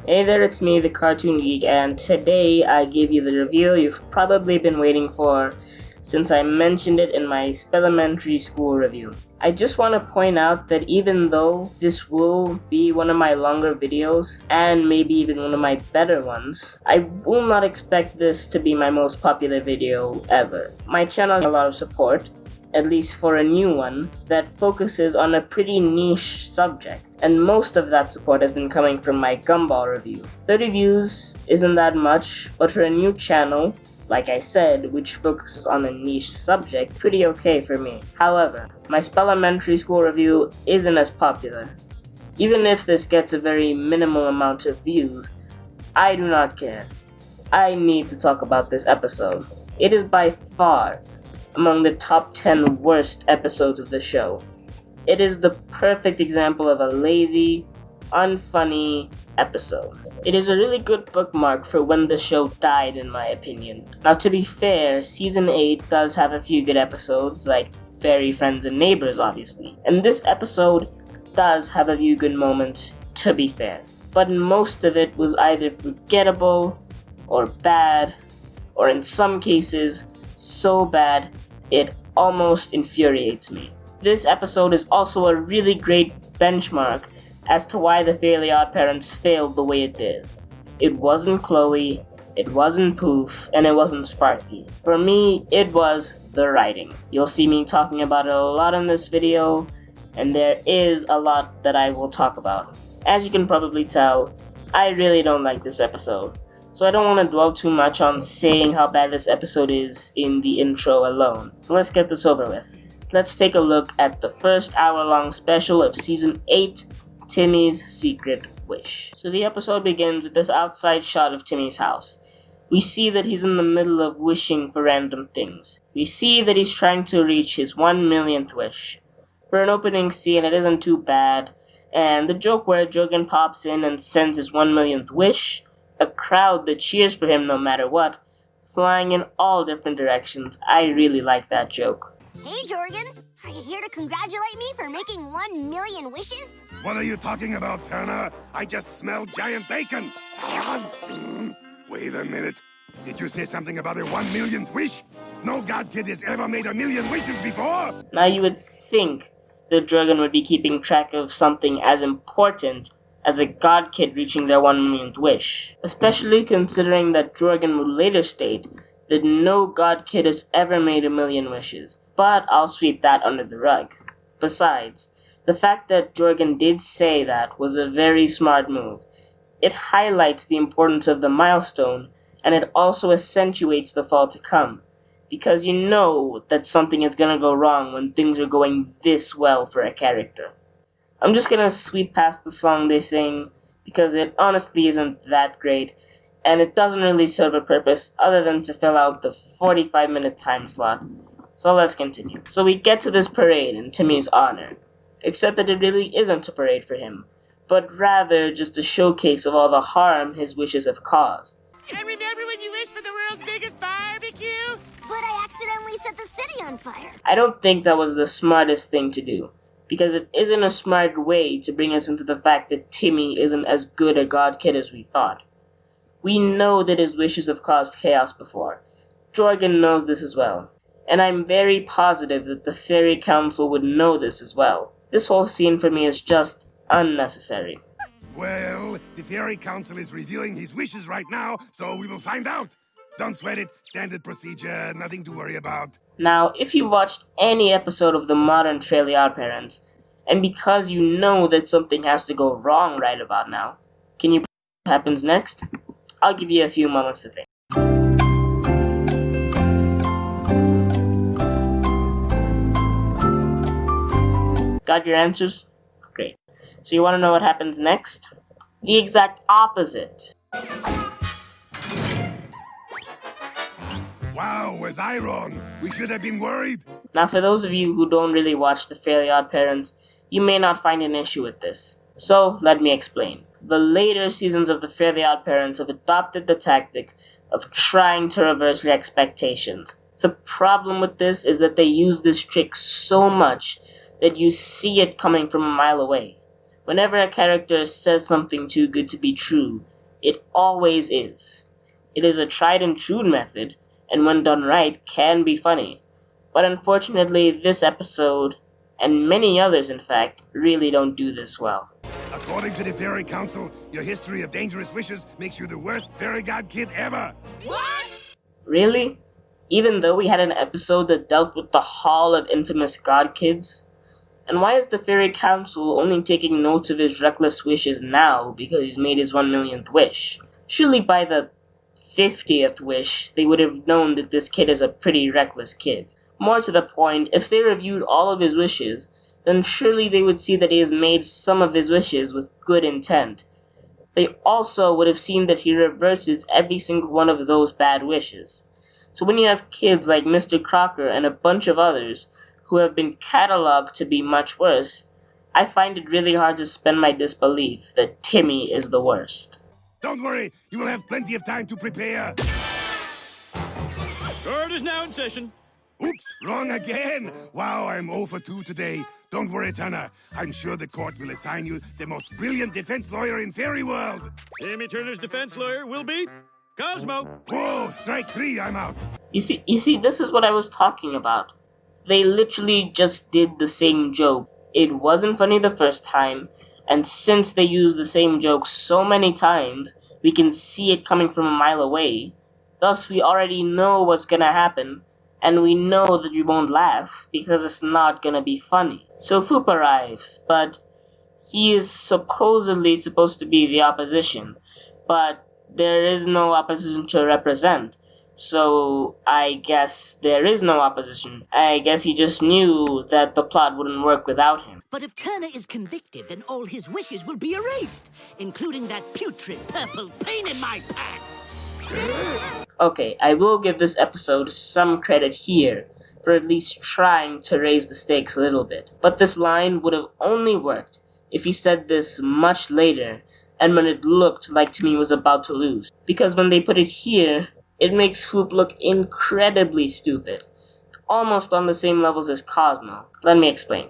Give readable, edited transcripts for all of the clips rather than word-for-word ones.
Hey there, it's me, the Cartoon Geek, and today I give you the review you've probably been waiting for since I mentioned it in my elementary school review. I just want to point out that even though this will be one of my longer videos, and maybe even one of my better ones, I will not expect this to be my most popular video ever. My channel has a lot of support, at least for a new one, that focuses on a pretty niche subject. And most of that support has been coming from my Gumball review. 30 views isn't that much, but for a new channel, like I said, which focuses on a niche subject, pretty okay for me. However, my elementary school review isn't as popular. Even if this gets a very minimal amount of views, I do not care. I need to talk about this episode. It is by far among the top 10 worst episodes of the show. It is the perfect example of a lazy, unfunny episode. It is a really good bookmark for when the show died, in my opinion. Now, to be fair, Season 8 does have a few good episodes, like Fairy Friends and Neighbors, obviously. And this episode does have a few good moments, to be fair. But most of it was either forgettable, or bad, or in some cases, so bad it almost infuriates me. This episode is also a really great benchmark as to why the Fairly OddParents failed the way it did. It wasn't Chloe, it wasn't Poof, and it wasn't Sparky. For me, it was the writing. You'll see me talking about it a lot in this video, and there is a lot that I will talk about. As you can probably tell, I really don't like this episode, so I don't want to dwell too much on saying how bad this episode is in the intro alone. So let's get this over with. Let's take a look at the first hour-long special of Season 8, Timmy's Secret Wish. So the episode begins with this outside shot of Timmy's house. We see that he's in the middle of wishing for random things. We see that he's trying to reach his 1 millionth wish. For an opening scene, it isn't too bad, and the joke where Jorgen pops in and sends his 1 millionth wish, a crowd that cheers for him no matter what, flying in all different directions. I really like that joke. Hey, Jorgen! Are you here to congratulate me for making 1 million wishes? What are you talking about, Turner? I just smelled giant bacon! Wait a minute. Did you say something about a 1 millionth wish? No god kid has ever made 1 million wishes before! Now you would think that Jorgen would be keeping track of something as important as a god kid reaching their 1 millionth wish. Especially considering that Jorgen would later state that no god kid has ever made 1 million wishes. But I'll sweep that under the rug. Besides, the fact that Jorgen did say that was a very smart move. It highlights the importance of the milestone, and it also accentuates the fall to come, because you know that something is gonna go wrong when things are going this well for a character. I'm just gonna sweep past the song they sing, because it honestly isn't that great, and it doesn't really serve a purpose other than to fill out the 45-minute time slot. So let's continue. So we get to this parade in Timmy's honor, except that it really isn't a parade for him, but rather just a showcase of all the harm his wishes have caused. I remember when you wished for the world's biggest barbecue? But I accidentally set the city on fire. I don't think that was the smartest thing to do, because it isn't a smart way to bring us into the fact that Timmy isn't as good a god kid as we thought. We know that his wishes have caused chaos before. Jorgen knows this as well. And I'm very positive that the Fairy Council would know this as well. This whole scene for me is just unnecessary. Well, the Fairy Council is reviewing his wishes right now, so we will find out. Don't sweat it. Standard procedure, nothing to worry about. Now, if you watched any episode of the modern Fairly OddParents, and because you know that something has to go wrong right about now, can you predict what happens next? I'll give you a few moments to think. Got your answers? Great. So you want to know what happens next? The exact opposite. Wow, was I wrong? We should have been worried. Now, for those of you who don't really watch the Fairly OddParents, you may not find an issue with this. So, let me explain. The later seasons of the Fairly OddParents have adopted the tactic of trying to reverse your expectations. The problem with this is that they use this trick so much that you see it coming from a mile away. Whenever a character says something too good to be true, It always is. It is a tried and true method, and when done right, can be funny. But unfortunately, this episode, and many others in fact, really don't do this well. According to the Fairy Council, your history of dangerous wishes makes you the worst fairy god kid ever. What? Really? Even though we had an episode that dealt with the Hall of Infamous God Kids? And why is the Fairy Council only taking notes of his reckless wishes now because he's made his 1 millionth wish? Surely by the 50th wish, they would have known that this kid is a pretty reckless kid. More to the point, if they reviewed all of his wishes, then surely they would see that he has made some of his wishes with good intent. They also would have seen that he reverses every single one of those bad wishes. So when you have kids like Mr. Crocker and a bunch of others who have been cataloged to be much worse, I find it really hard to suspend my disbelief that Timmy is the worst. Don't worry, you will have plenty of time to prepare. Court is now in session. Oops, wrong again. Wow, I'm 0 for 2 today. Don't worry, Turner. I'm sure the court will assign you the most brilliant defense lawyer in Fairy World. Timmy Turner's defense lawyer will be Cosmo. Whoa, strike 3, I'm out. You see, this is what I was talking about. They literally just did the same joke. It wasn't funny the first time, and since they used the same joke so many times, we can see it coming from a mile away. Thus, we already know what's gonna happen, and we know that we won't laugh because it's not gonna be funny. So Foop arrives, but he is supposedly supposed to be the opposition, but there is no opposition to represent. So I guess there is no opposition. I guess he just knew that the plot wouldn't work without him. But if Turner is convicted, then all his wishes will be erased, including that putrid purple pain in my pants. Okay, I will give this episode some credit here for at least trying to raise the stakes a little bit. But this line would have only worked if he said this much later and when it looked like Timmy was about to lose. Because when they put it here, it makes Foop look incredibly stupid. Almost on the same levels as Cosmo. Let me explain.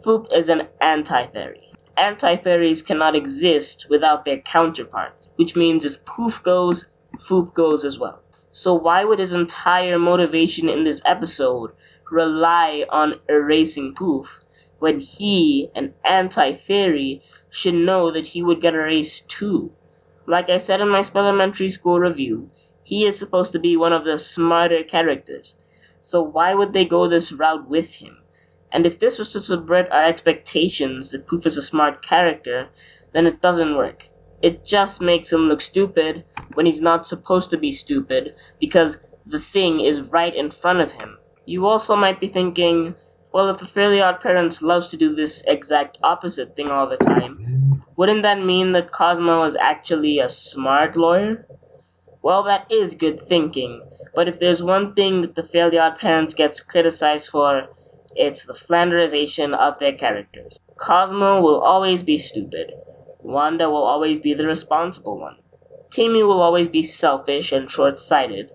Foop is an anti-fairy. Anti-fairies cannot exist without their counterparts, which means if Poof goes, Foop goes as well. So why would his entire motivation in this episode rely on erasing Poof when he, an anti-fairy, should know that he would get erased too? Like I said in my elementary school review, he is supposed to be one of the smarter characters. So why would they go this route with him? And if this was to subvert our expectations that Poof is a smart character, then it doesn't work. It just makes him look stupid when he's not supposed to be stupid because the thing is right in front of him. You also might be thinking, well, if the Fairly OddParents loves to do this exact opposite thing all the time, wouldn't that mean that Cosmo is actually a smart lawyer? Well, that is good thinking, but if there's one thing that the Fairly OddParents gets criticized for, it's the flanderization of their characters. Cosmo will always be stupid. Wanda will always be the responsible one. Timmy will always be selfish and short-sighted.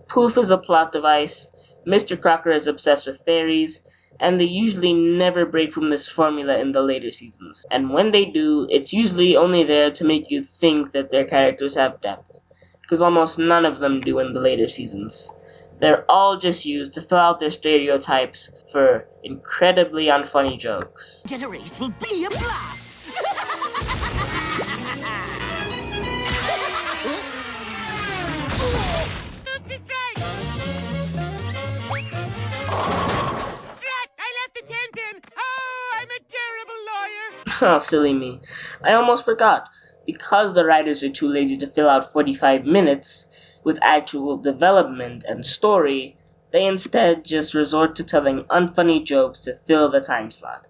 Poof is a plot device. Mr. Crocker is obsessed with fairies. And they usually never break from this formula in the later seasons. And when they do, it's usually only there to make you think that their characters have depth. Because almost none of them do in the later seasons. They're all just used to fill out their stereotypes for incredibly unfunny jokes. Get erased will be a blast! Move to strike! Drat! I left the 10-pin! Oh, I'm a terrible lawyer! Oh, silly me. I almost forgot. Because the writers are too lazy to fill out 45 minutes with actual development and story, they instead just resort to telling unfunny jokes to fill the time slot.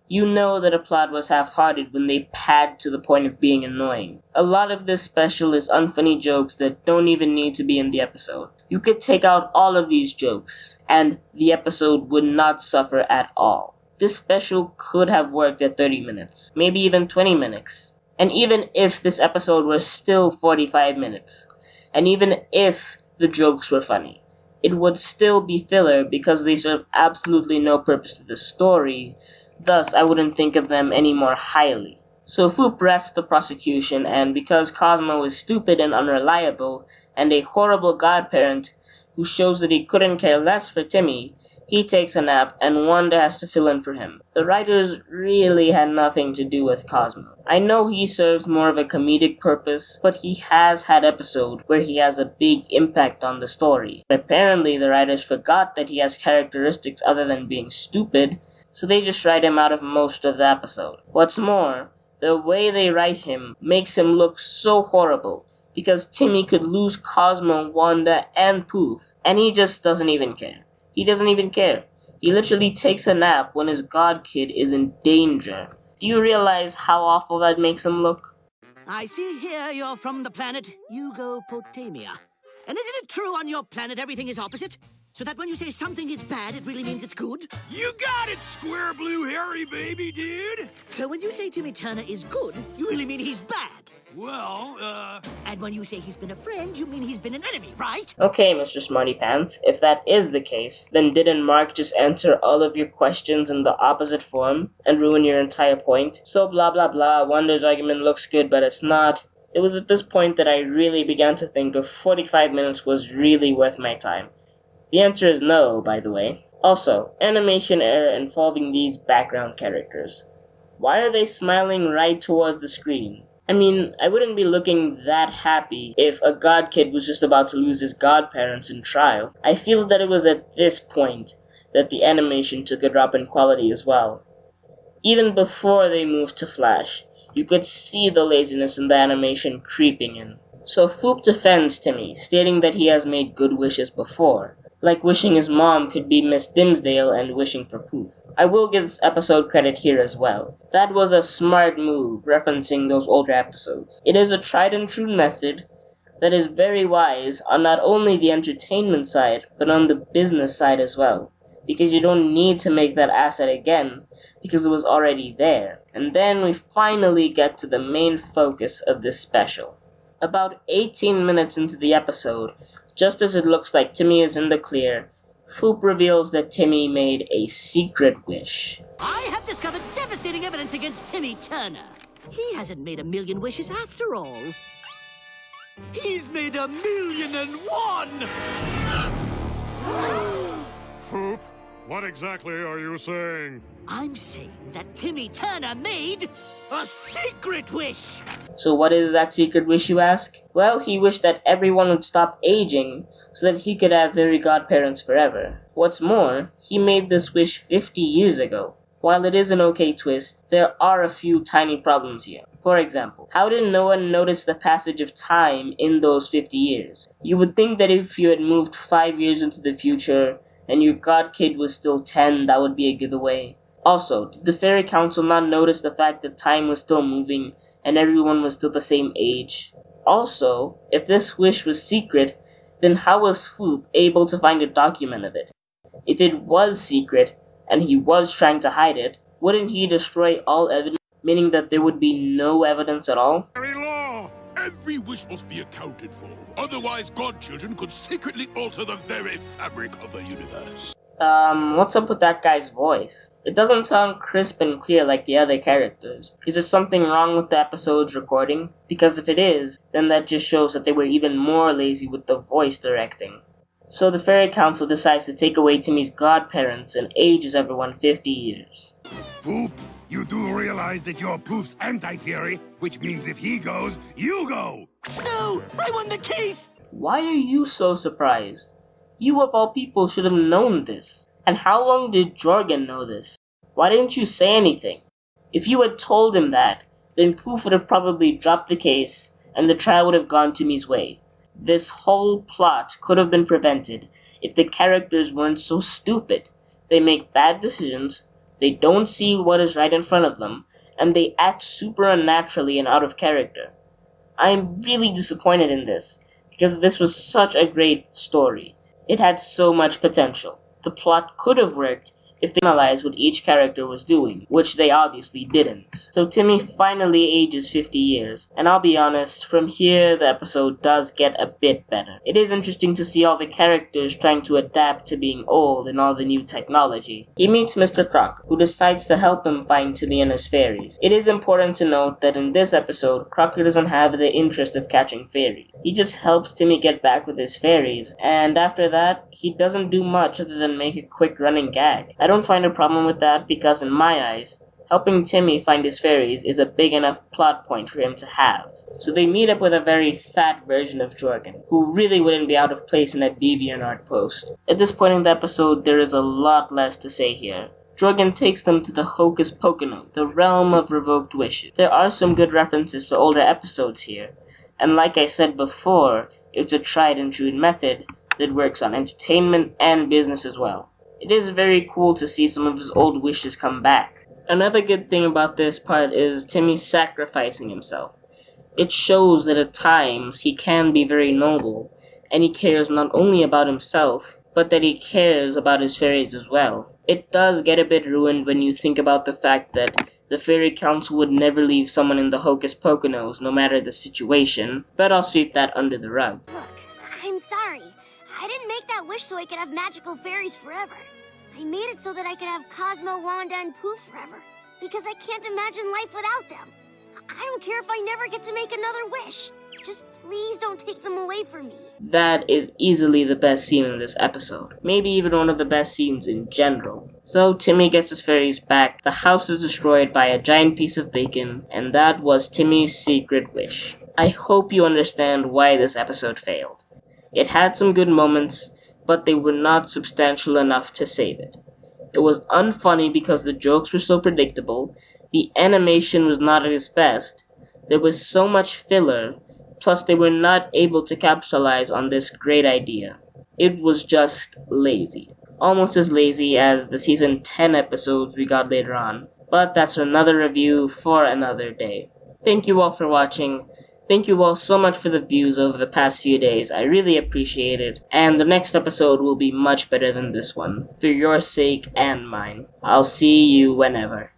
You know that a plot was half-hearted when they pad to the point of being annoying. A lot of this special is unfunny jokes that don't even need to be in the episode. You could take out all of these jokes, and the episode would not suffer at all. This special could have worked at 30 minutes, maybe even 20 minutes. And even if this episode was still 45 minutes, and even if the jokes were funny, it would still be filler because they serve absolutely no purpose to the story, thus I wouldn't think of them any more highly. So Foop rests the prosecution, and because Cosmo is stupid and unreliable, and a horrible godparent who shows that he couldn't care less for Timmy, he takes a nap and Wanda has to fill in for him. The writers really had nothing to do with Cosmo. I know he serves more of a comedic purpose, but he has had episodes where he has a big impact on the story. But apparently the writers forgot that he has characteristics other than being stupid, so they just write him out of most of the episode. What's more, the way they write him makes him look so horrible, because Timmy could lose Cosmo, Wanda, and Poof, and he just doesn't even care. He doesn't even care. He literally takes a nap when his god kid is in danger. Do you realize how awful that makes him look? I see here you're from the planet Yugopotamia. And isn't it true on your planet everything is opposite? So that when you say something is bad, it really means it's good? You got it, square blue hairy baby dude! So when you say Timmy Turner is good, you really mean he's bad? Well, And when you say he's been a friend, you mean he's been an enemy, right? Okay, Mr. Smarty Pants, if that is the case, then didn't Mark just answer all of your questions in the opposite form and ruin your entire point? So blah blah blah, Wanda's argument looks good but it's not. It was at this point that I really began to think if 45 minutes was really worth my time. The answer is no, by the way. Also, animation error involving these background characters. Why are they smiling right towards the screen? I mean, I wouldn't be looking that happy if a god kid was just about to lose his godparents in trial. I feel that it was at this point that the animation took a drop in quality as well. Even before they moved to Flash, you could see the laziness in the animation creeping in. So Foop defends Timmy, stating that he has made good wishes before, like wishing his mom could be Miss Dimsdale and wishing for Poof. I will give this episode credit here as well. That was a smart move, referencing those older episodes. It is a tried and true method that is very wise on not only the entertainment side, but on the business side as well. Because you don't need to make that asset again, because it was already there. And then we finally get to the main focus of this special. About 18 minutes into the episode, just as it looks like Timmy is in the clear, Foop reveals that Timmy made a secret wish. I have discovered devastating evidence against Timmy Turner. He hasn't made 1,000,000 wishes after all. He's made 1,000,001! Foop, what exactly are you saying? I'm saying that Timmy Turner made a secret wish! So what is that secret wish, you ask? Well, he wished that everyone would stop aging so that he could have fairy godparents forever. What's more, he made this wish 50 years ago. While it is an okay twist, there are a few tiny problems here. For example, how did no one notice the passage of time in those 50 years? You would think that if you had moved 5 years into the future and your god kid was still 10, that would be a giveaway. Also, did the Fairy Council not notice the fact that time was still moving and everyone was still the same age? Also, if this wish was secret, then how was Foop able to find a document of it? If it was secret, and he was trying to hide it, wouldn't he destroy all evidence, meaning that there would be no evidence at all? Very law! Every wish must be accounted for. Otherwise, godchildren could secretly alter the very fabric of the universe. What's up with that guy's voice? It doesn't sound crisp and clear like the other characters. Is there something wrong with the episode's recording? Because if it is, then that just shows that they were even more lazy with the voice directing. So the Fairy Council decides to take away Timmy's godparents and ages everyone 50 years. Foop, you do realize that you're Poof's anti-theory, which means if he goes, you go! No! I won the case! Why are you so surprised? You of all people should have known this. And how long did Jorgen know this? Why didn't you say anything? If you had told him that, then Poof would have probably dropped the case, and the trial would have gone Timmy's way. This whole plot could have been prevented if the characters weren't so stupid. They make bad decisions, they don't see what is right in front of them, and they act super unnaturally and out of character. I am really disappointed in this, because this was such a great story. It had so much potential. The plot could have worked if they analyzed what each character was doing, which they obviously didn't. So Timmy finally ages 50 years, and I'll be honest, from here the episode does get a bit better. It is interesting to see all the characters trying to adapt to being old and all the new technology. He meets Mr. Croc, who decides to help him find Timmy and his fairies. It is important to note that in this episode, Crocker doesn't have the interest of catching fairies. He just helps Timmy get back with his fairies, and after that, he doesn't do much other than make a quick running gag. I don't find a problem with that because in my eyes, helping Timmy find his fairies is a big enough plot point for him to have. So they meet up with a very fat version of Jorgen, who really wouldn't be out of place in that DeviantArt post. At this point in the episode, there is a lot less to say here. Jorgen takes them to the Hocus Pocus, the realm of revoked wishes. There are some good references to older episodes here, and like I said before, it's a tried and true method that works on entertainment and business as well. It is very cool to see some of his old wishes come back. Another good thing about this part is Timmy sacrificing himself. It shows that at times he can be very noble, and he cares not only about himself, but that he cares about his fairies as well. It does get a bit ruined when you think about the fact that the Fairy Council would never leave someone in the Hocus Pocus no matter the situation, but I'll sweep that under the rug. Look, I'm sorry. I didn't make that wish so I could have magical fairies forever. I made it so that I could have Cosmo, Wanda, and Pooh forever, because I can't imagine life without them. I don't care if I never get to make another wish. Just please don't take them away from me. That is easily the best scene in this episode. Maybe even one of the best scenes in general. So Timmy gets his fairies back, the house is destroyed by a giant piece of bacon, and that was Timmy's secret wish. I hope you understand why this episode failed. It had some good moments, but they were not substantial enough to save it. It was unfunny because the jokes were so predictable, the animation was not at its best, there was so much filler, plus they were not able to capitalize on this great idea. It was just lazy. Almost as lazy as the season 10 episodes we got later on. But that's another review for another day. Thank you all for watching. Thank you all so much for the views over the past few days. I really appreciate it. And the next episode will be much better than this one. For your sake and mine. I'll see you whenever.